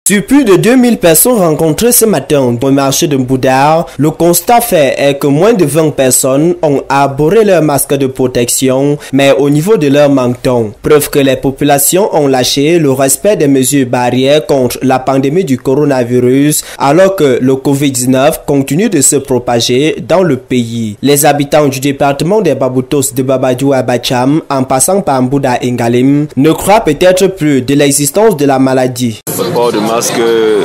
Sur plus de 2000 personnes rencontrées ce matin au marché de Mboudar, le constat fait est que moins de 20 personnes ont arboré leur masque de protection, mais au niveau de leur menton. Preuve que les populations ont lâché le respect des mesures barrières contre la pandémie du coronavirus, alors que le Covid-19 continue de se propager dans le pays. Les habitants du département des Baboutos de Babadjou à Bacham, en passant par Mbouda et Ngalim, ne croient peut-être plus de l'existence de la maladie. Le port de masque,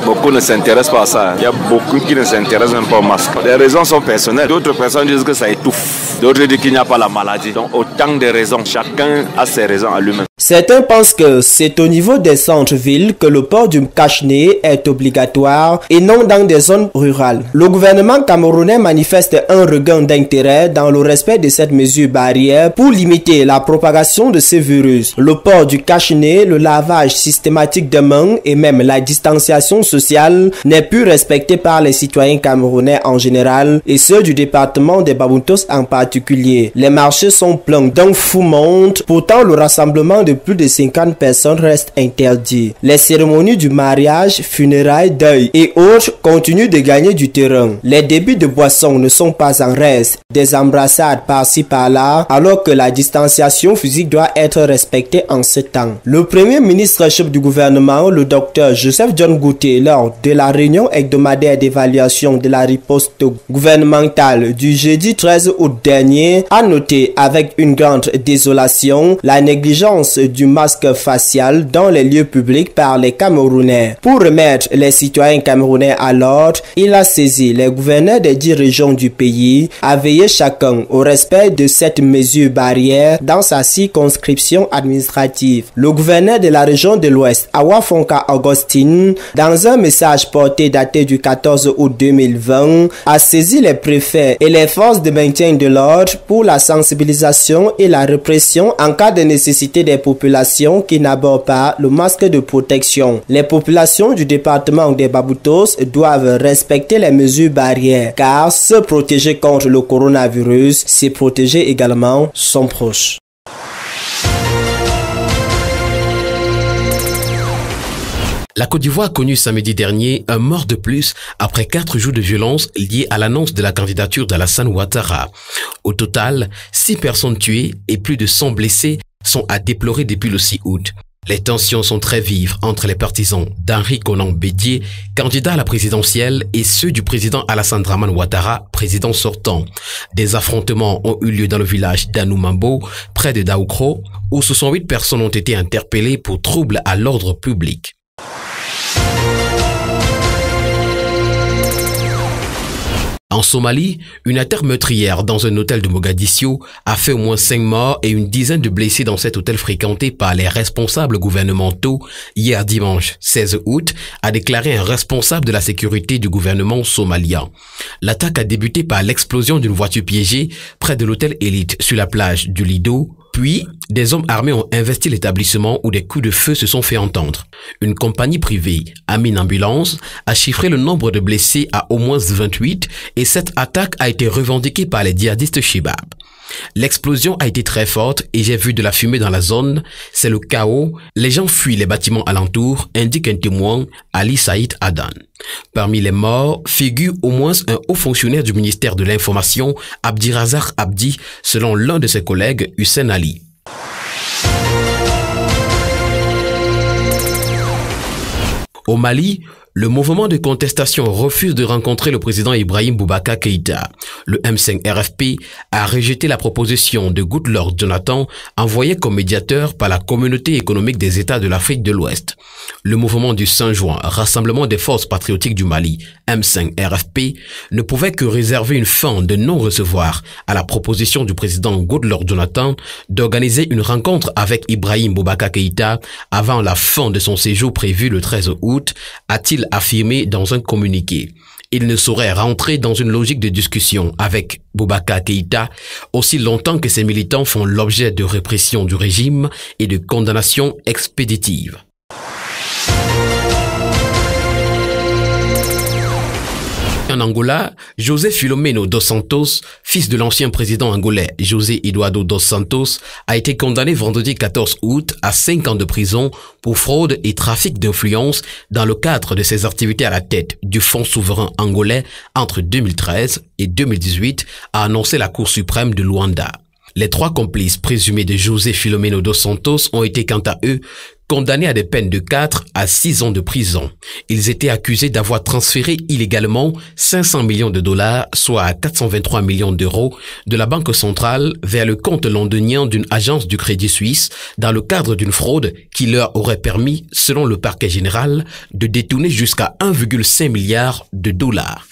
beaucoup ne s'intéressent pas à ça. Il y a beaucoup qui ne s'intéressent même pas au masque. Les raisons sont personnelles. D'autres personnes disent que ça étouffe. D'autres disent qu'il n'y a pas la maladie. Donc autant de raisons. Chacun a ses raisons à lui-même. Certains pensent que c'est au niveau des centres-villes que le port du cache-nez est obligatoire et non dans des zones rurales. Le gouvernement camerounais manifeste un regain d'intérêt dans le respect de cette mesure barrière pour limiter la propagation de ce virus. Le port du cache-nez, le lavage systématique des mains et même la distanciation sociale n'est plus respectée par les citoyens camerounais en général et ceux du département des Baboutos en particulier. Les marchés sont pleins d'un fou monde, pourtant le rassemblement de plus de 50 personnes reste interdit. Les cérémonies du mariage, funérailles, deuil et autres continuent de gagner du terrain. Les débits de boissons ne sont pas en reste, des embrassades par-ci par-là, alors que la distanciation physique doit être respectée en ce temps. Le premier ministre chef du gouvernement, le docteur Joseph John Gouté, lors de la réunion hebdomadaire d'évaluation de la riposte gouvernementale du jeudi 13 août dernier, a noté avec une grande désolation la négligence du masque facial dans les lieux publics par les Camerounais. Pour remettre les citoyens camerounais à l'ordre, il a saisi les gouverneurs des 10 régions du pays à veiller chacun au respect de cette mesure barrière dans sa circonscription administrative. Le gouverneur de la région de l'Ouest, Awafonka Augustine, dans un message porté daté du 14 août 2020, a saisi les préfets et les forces de maintien de l'ordre pour la sensibilisation et la répression en cas de nécessité des populations qui n'abordent pas le masque de protection. Les populations du département des Baboutos doivent respecter les mesures barrières car se protéger contre le coronavirus, c'est protéger également son proche. La Côte d'Ivoire a connu samedi dernier un mort de plus après 4 jours de violence liés à l'annonce de la candidature d'Alassane Ouattara. Au total, 6 personnes tuées et plus de 100 blessés sont à déplorer depuis le 6 août. Les tensions sont très vives entre les partisans d'Henri Konan Bédié, candidat à la présidentielle, et ceux du président Alassane Dramane Ouattara, président sortant. Des affrontements ont eu lieu dans le village d'Anoumambo, près de Daoukro, où 68 personnes ont été interpellées pour troubles à l'ordre public. En Somalie, une attaque meurtrière dans un hôtel de Mogadiscio a fait au moins 5 morts et une dizaine de blessés dans cet hôtel fréquenté par les responsables gouvernementaux hier dimanche 16 août, a déclaré un responsable de la sécurité du gouvernement somalien. L'attaque a débuté par l'explosion d'une voiture piégée près de l'hôtel Élite sur la plage du Lido. Puis, des hommes armés ont investi l'établissement où des coups de feu se sont fait entendre. Une compagnie privée, Amin Ambulance, a chiffré le nombre de blessés à au moins 28 et cette attaque a été revendiquée par les djihadistes Shebab. L'explosion a été très forte et j'ai vu de la fumée dans la zone. C'est le chaos. Les gens fuient les bâtiments alentours, indique un témoin, Ali Saïd Adan. Parmi les morts figure au moins un haut fonctionnaire du ministère de l'Information, Abdirazak Abdi, selon l'un de ses collègues, Hussein Ali. Au Mali, le mouvement de contestation refuse de rencontrer le président Ibrahim Boubacar Keïta. Le M5 RFP a rejeté la proposition de Goodluck Jonathan envoyée comme médiateur par la Communauté économique des États de l'Afrique de l'Ouest. Le mouvement du Saint-Juin, Rassemblement des forces patriotiques du Mali, M5 RFP, ne pouvait que réserver une fin de non-recevoir à la proposition du président Goodluck Jonathan d'organiser une rencontre avec Ibrahim Boubacar Keïta avant la fin de son séjour prévu le 13 août, a-t-il affirmé dans un communiqué. Il ne saurait rentrer dans une logique de discussion avec Boubacar Keïta aussi longtemps que ses militants font l'objet de répression du régime et de condamnation expéditive. En Angola, José Filomeno dos Santos, fils de l'ancien président angolais José Eduardo dos Santos, a été condamné vendredi 14 août à 5 ans de prison pour fraude et trafic d'influence dans le cadre de ses activités à la tête du Fonds souverain angolais entre 2013 et 2018, a annoncé la Cour suprême de Luanda. Les 3 complices présumés de José Filomeno dos Santos ont été quant à eux condamnés à des peines de 4 à 6 ans de prison. Ils étaient accusés d'avoir transféré illégalement 500 millions de dollars, soit 423 millions d'euros, de la Banque centrale vers le compte londonien d'une agence du Crédit Suisse dans le cadre d'une fraude qui leur aurait permis, selon le parquet général, de détourner jusqu'à 1,5 milliard de dollars.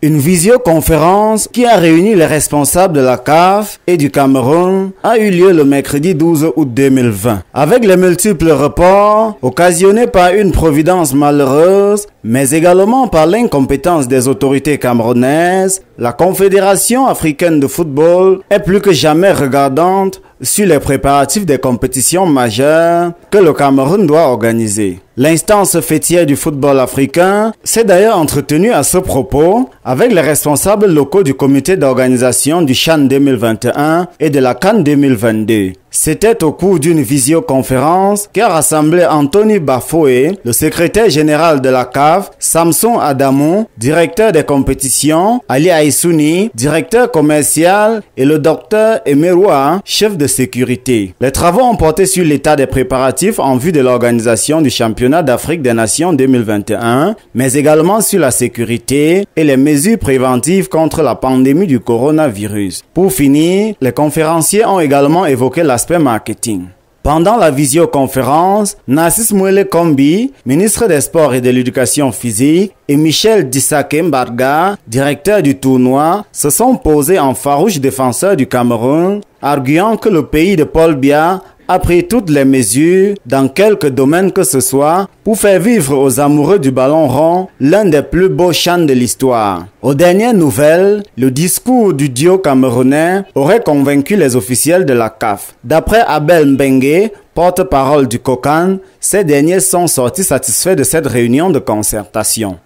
Une visioconférence qui a réuni les responsables de la CAF et du Cameroun a eu lieu le mercredi 12 août 2020. Avec les multiples reports occasionnés par une providence malheureuse, mais également par l'incompétence des autorités camerounaises, la Confédération africaine de football est plus que jamais regardante sur les préparatifs des compétitions majeures que le Cameroun doit organiser. L'instance fêtière du football africain s'est d'ailleurs entretenue à ce propos avec les responsables locaux du comité d'organisation du CHAN 2021 et de la CAN 2022. C'était au cours d'une visioconférence qu'a rassemblé Anthony Bafoué, le secrétaire général de la CAF, Samson Adamou, directeur des compétitions, Ali Aïssouni, directeur commercial et le docteur Emeroua, chef de sécurité. Les travaux ont porté sur l'état des préparatifs en vue de l'organisation du championnat d'Afrique des Nations 2021, mais également sur la sécurité et les mesures préventives contre la pandémie du coronavirus. Pour finir, les conférenciers ont également évoqué l'aspect marketing. Pendant la visioconférence, Narcisse Mouele Kombi, ministre des Sports et de l'Éducation physique, et Michel Dissake Mbarga, directeur du tournoi, se sont posés en farouches défenseurs du Cameroun, arguant que le pays de Paul Biya a pris toutes les mesures, dans quelque domaine que ce soit, pour faire vivre aux amoureux du ballon rond l'un des plus beaux chants de l'histoire. Aux dernières nouvelles, le discours du duo camerounais aurait convaincu les officiels de la CAF. D'après Abel Mbengue, porte-parole du COCAN, ces derniers sont sortis satisfaits de cette réunion de concertation.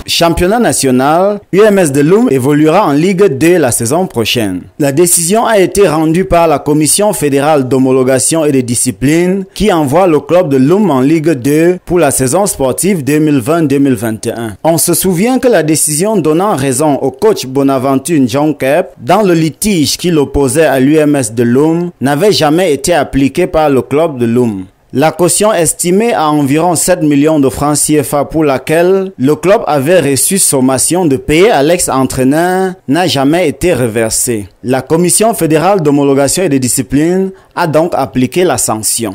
Championnat national, UMS de Loum évoluera en Ligue 2 la saison prochaine. La décision a été rendue par la Commission fédérale d'homologation et de discipline qui envoie le club de Loum en Ligue 2 pour la saison sportive 2020-2021. On se souvient que la décision donnant raison au coach Bonaventure Ndjonkep dans le litige qui l'opposait à l'UMS de Loum n'avait jamais été appliquée par le club de Loum. La caution estimée à environ 7 millions de francs CFA pour laquelle le club avait reçu sommation de payer à l'ex-entraîneur n'a jamais été reversée. La Commission fédérale d'homologation et de discipline a donc appliqué la sanction.